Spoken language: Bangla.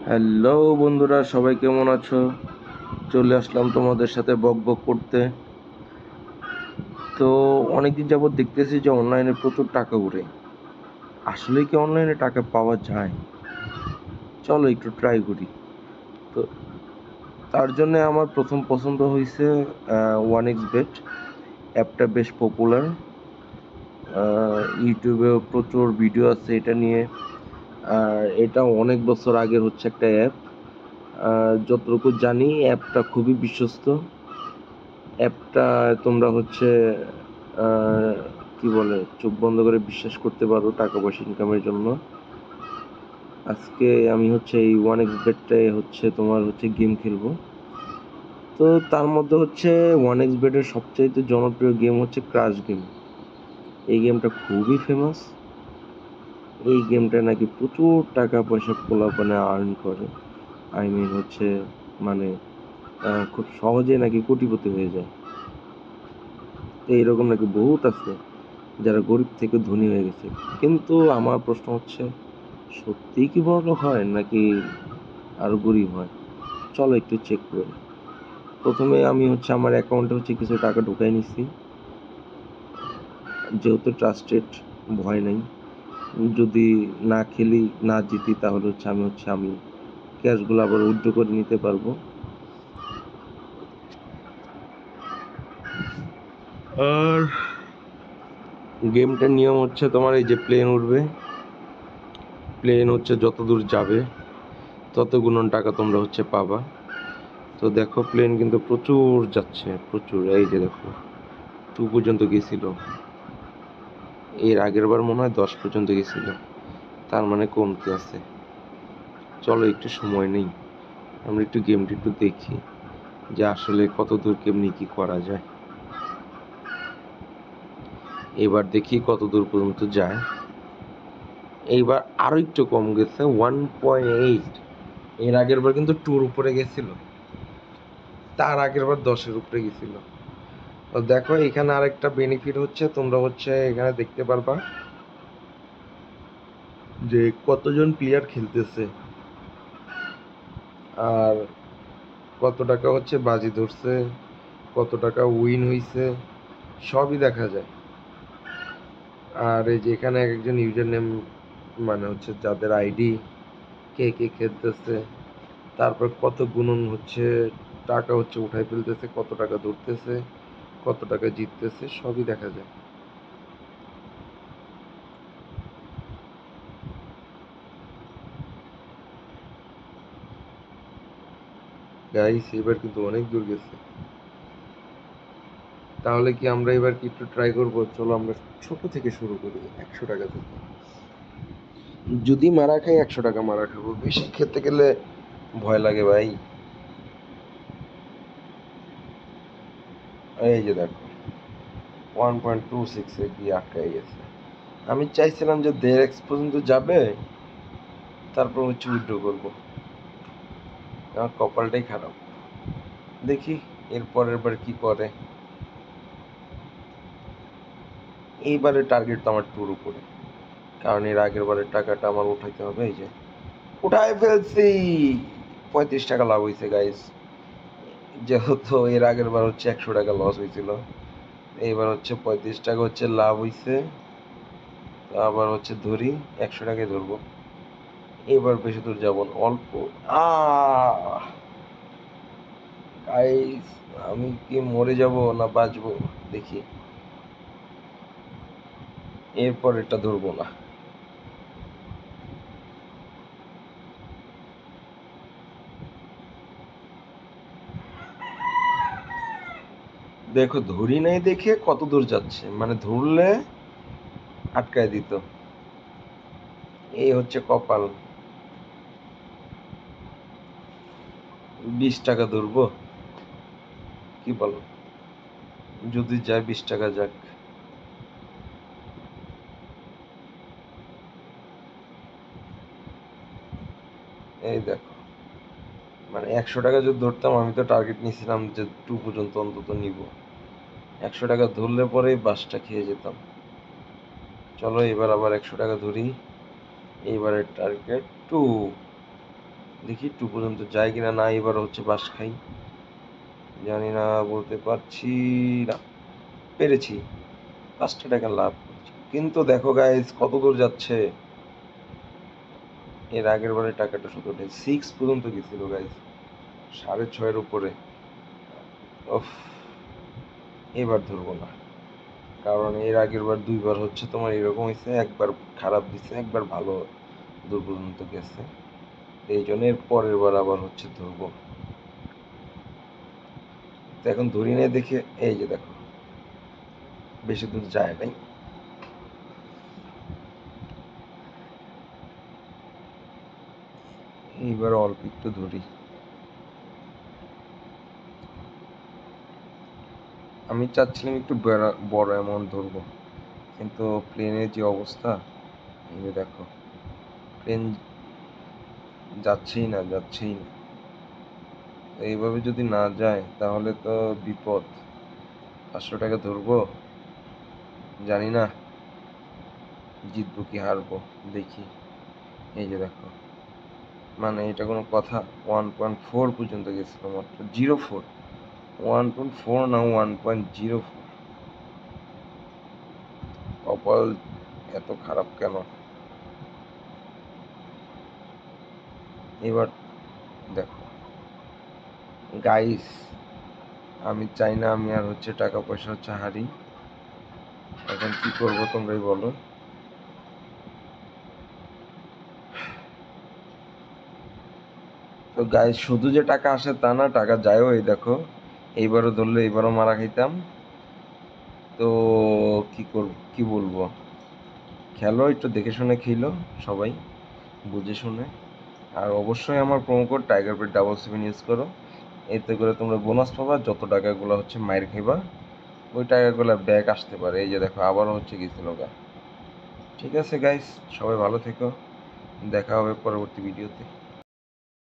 হ্যালো বন্ধুরা, সবাই কেমন আছো? চলে আসলাম তোমাদের সাথে বক বক করতে। তো অনেকদিন যাবত দেখতেছি যে অনলাইনে প্রচুর টাকা উড়ে। আসলে কি অনলাইনে টাকা পাওয়া যায়? চলো একটু ট্রাই করি। তো তার জন্য আমার প্রথম পছন্দ হয়েছে ওয়ান এক্স বেট। অ্যাপটা বেশ পপুলার। ইউটিউবেও প্রচুর ভিডিও আছে এটা নিয়ে। আর এটা অনেক বছর আগের হচ্ছে একটা অ্যাপ। যতটুকু জানি অ্যাপটা খুবই বিশ্বস্ত। অ্যাপটা তোমরা হচ্ছে আহ, কি বলে, চোখ বন্ধ করে বিশ্বাস করতে পারো টাকা পয়সা ইনকামের জন্য। আজকে আমি হচ্ছে এই ওয়ান এক্স বেটটায় হচ্ছে তোমার হচ্ছে গেম খেলবো। তো তার মধ্যে হচ্ছে ওয়ান এক্স বেটের সবচাইতে জনপ্রিয় গেম হচ্ছে ক্রাশ গেম। এই গেমটা খুবই ফেমাস। এই গেমটা নাকি প্রচুর টাকা পয়সা পোলাপানে আর্ন করে। আই মিন হচ্ছে মানে খুব সহজে নাকি কোটিপতি হয়ে যায়। তো এইরকম নাকি বহুত আছে যারা গরিব থেকে ধনী হয়ে গেছে। কিন্তু আমার প্রশ্ন হচ্ছে, সত্যিই কি বড়লোক হয় নাকি আরো গরিব হয়? চলো একটু চেক করি। প্রথমে আমি হচ্ছে আমার অ্যাকাউন্টে হচ্ছে কিছু টাকা ঢুকাই নিছি, যেহেতু ট্রাস্টেড, ভয় নাই। যদি না খেলি, না জিতি, তাহলে আমি ক্যাশগুলো আবার উইথড্র করে নিতে পারবো। আর গেমটার নিয়ম হচ্ছে তোমার এই যে প্লেন উঠবে, প্লেন হচ্ছে যত দূর যাবে তত গুণন টাকা তোমরা হচ্ছে পাবা। তো দেখো প্লেন কিন্তু প্রচুর যাচ্ছে, প্রচুর। এই যে দেখো 2 পর্যন্ত গেছিল, এর আগের বার মনে হয় 10 পর্যন্ত গেছিল। তার মানে কমতে আছে। চলো একটু সময় নেই, আমরা একটু গেমটি একটু দেখি যে আসলে কত দূর কেমনি কি করা যায়। এবার দেখি কত দূর পর্যন্ত যায়। এইবার আরো একটু কম গেছে, 1.8। এর আগের বার কিন্তু 2-র উপরে গেছিল, তার আগের বার 10-এর উপরে গেছিল। তো দেখো এখানে আরেকটা বেনিফিট হচ্ছে, তোমরা হচ্ছে এখানে দেখতে পারবা যে কতজন প্লেয়ার খেলতেছে আর কত টাকা হচ্ছে বাজি ধরছে, কত টাকা উইন হইছে, সবই দেখা যায়। আর এই যে এখানে এক একজন ইউজার নেম, মানে হচ্ছে যাদের আইডি, কে কে খেলতেছে, তারপর কত গুণন হচ্ছে টাকা হচ্ছে উঠাই ফেলতেছে, কত টাকা ধরতেছে, কত টাকা জিততেছে, সবই দেখা যায়। গাইস এবার কিন্তু অনেক দূর গেছে। তাহলে কি আমরা এবার কি একটু ট্রাই করবো? চলো আমরা ছোট থেকে শুরু করি, 100 টাকা থেকে। যদি মারা খাই 100 টাকা মারা খাবো, বেশি খেতে গেলে ভয় লাগে ভাই। এই যে দেখো 1.26 এ গিয়ে আটকাই গেছে। আমি চাইছিলাম যে 1.5x পর্যন্ত যাবে, তারপর হচ্ছে উইথড্র করবো। আমার কপালটাই খারাপ। দেখি এর পরের বার কি করে। এইবারের টার্গেট তো আমার 2-র উপরে, কারণ এর আগের বারের টাকাটা আমার উঠাইতে হবে। এই যে উঠাই ফেলছি, 35 টাকা লাভ হয়েছে গাইস। যেহেতু এর আগের বার হচ্ছে 100 টাকা লস হয়েছিল, এইবার হচ্ছে 35 টাকা হচ্ছে লাভ হয়েছে। আবার হচ্ছে ধরি, 100 টাকায় ধরবো। এবার বেশি দূর যাবো না, অল্প। আহ গাইস, আমি কি মরে যাব না বাঁচবো দেখি। এরপর এটা ধরবো না। দেখো ধরি নাই দেখে কত দূর যাচ্ছে, মানে ধরলে আটকায় দিত। এই হচ্ছে কপাল। 20 টাকা ধরবো, কি বলো? যদি যায় 20 টাকা যাক। এই দেখো, মানে 100 টাকা যদি ধরতাম, আমি তো টার্গেট নিয়েছিলাম যে 2 পর্যন্ত অন্তত নিব। 100 টাকা ধরলে পরেই বাসটা খেয়ে যেতাম। চলো এবার আবার 100 টাকা ধরি। এইবারের টার্গেট 2। দেখি টু পর্যন্ত যায় কিনা, না এবার হচ্ছে বাস খাই, জানি না, বলতে পারছি না। পেরেছি, 5টা টাকা লাভ করছি। কিন্তু দেখো গাইস কত দূর যাচ্ছে। এর আগের বারে টাকাটা শুধু 6 পর্যন্ত গেছিল গাইস, 6.5-এর উপরে। ওফ, এবার ধরবো না, কারণ এর আগের বার 2বার হচ্ছে তোমার এরকম হয়েছে, একবার খারাপ দিছে, একবার ভালো দূর পর্যন্ত গেছে। এই জন্য এর পরের বার আবার হচ্ছে ধরবো। তো এখন ধরি নিয়ে দেখে, এই যে দেখো বেশি দূর যায় নাই। এইবার অল্প একটু ধরি। আমি চাচ্ছিলাম একটু বড় অ্যামাউন্ট ধরবো, কিন্তু প্লেনের যে অবস্থা, এই যে দেখো প্লেন যাচ্ছেই না, যাচ্ছেই না। এইভাবে যদি না যায় তাহলে তো বিপদ। 500 টাকা ধরবো, জানি না জিতবো কি হারবো, দেখি। এই যে দেখো, মানে এটা কোনো কথা? 1.4 পর্যন্ত গেছিল মাত্র, 0.4, 1.4 না 1.04। কপাল এত খারাপ কেন? এবার দেখো গাইস, আমি চাই না আমি আর হচ্ছে টাকা পয়সা হচ্ছে হারি। এখন কি করবো তোমরাই বলো। তো গাইস শুধু যে টাকা আসে তা না, টাকা যায়ও। এই দেখো এইবারও ধরলে এইবারও মারা খাইতাম। তো কি করব, কি বলবো, খেলো একটু দেখে শুনে খেলো সবাই, বুঝে শুনে। আর অবশ্যই আমার প্রোমো কোড টাইগারবেট77 ইউজ করো, এতে করে তোমরা বোনাস পাবা। যত টাকাগুলো হচ্ছে মাইর খাইবা, ওই টাকাগুলো ব্যাক আসতে পারে। এই যে দেখো আবারও হচ্ছে গেছিল গা। ঠিক আছে গাইস, সবাই ভালো থেকো, দেখা হবে পরবর্তী ভিডিওতে।